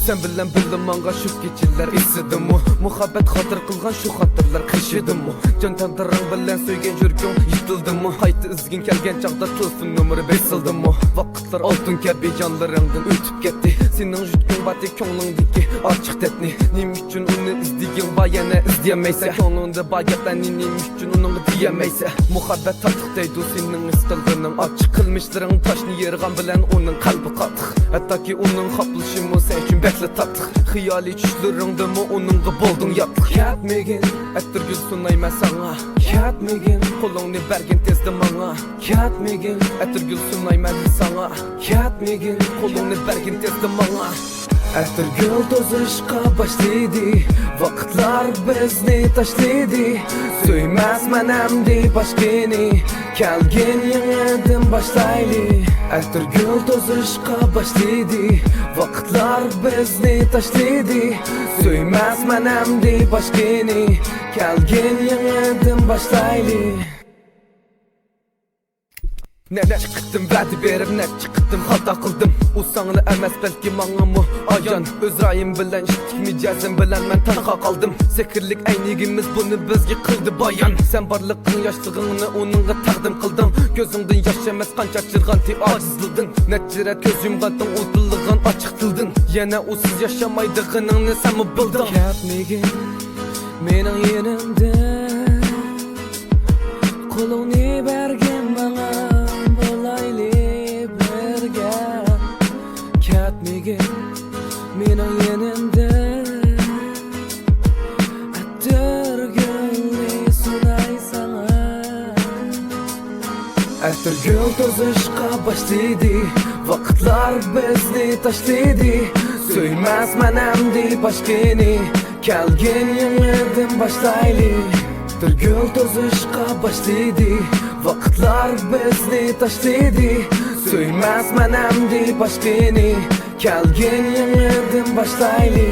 Sen bilen manga şu geceler istedim mu? Muhabbet hatır kılgan şu hatırlar kışıdım mu? Can tantarang bilen söygen jürgün yıtıldım mu? Haytı izgin kelgen çağda tılsın numara besıldım mu? Vakıtlar altın kebi canlarından ötüp gitti. Senin jütkün batı köңlüңdeki açık tetni. Nim üçün onu izdiğin bayana izleyemeyse, köңlüңde bagetlen nim üçün onu diyemeyse. Muhabbet tatıq deydu senin ıstılgının açık kılmışların taşını yergan bilen onun kalbi katık. Hatta ki onun kapılışımı sen için bekle tatıq. Hiyali çüşlürüngde mi onunla boldun yatlık. Yatmegin ettir gül sunayma sana. Yatmegin kolunu bergin tezdi mana. Yatmegin ettir gül sunayma sana. Yatmegin kolunu bergin tezdi mana. Ettir gül tozuşqa başlaydı. Vakitlar bizni taşlaydı. Söymez menemdi başkeni. Kelgin yeniden başlaylı. Ettir gül tozuşqa başlaydı. Vakitlar bizni taşlaydı. Söymez menemdi başkeni. Kelgin yeniden başlaylı. Ne çıktım verdi berib ne çıktım hata kıldım. Usanlı emes belki manamı ayan. Öz rayim bilen şittik micazim bilen men tanıqa kaldım. Sekirlik aynigimiz bunu bizge kıldı bayan. Sen barlıqın yaşlığını onunla taqdim kıldım. Gözüngdün yaş emes qancha çırgan ti acizlidin. Netciret göz yumgandın uldulluğun açık dildin. Yana usuz yaşamaydığınını sen mi bildin? Ketmegin mening yerimde. Kolunu bergin bana. Ketmegin mening yenimde. Ettir gülni sunay sana. Ettir gül tozuşqa başlaydı. Vakitlar bizni taşlaydı. Söymez menemdi başkeni. Kelgin yeniden başlaylı. Ettir gül tozuşqa başlaydı. Vakitlar bizni taşlaydı. Söymez menemdi başkeni. Kelgin yeniden başlaylı.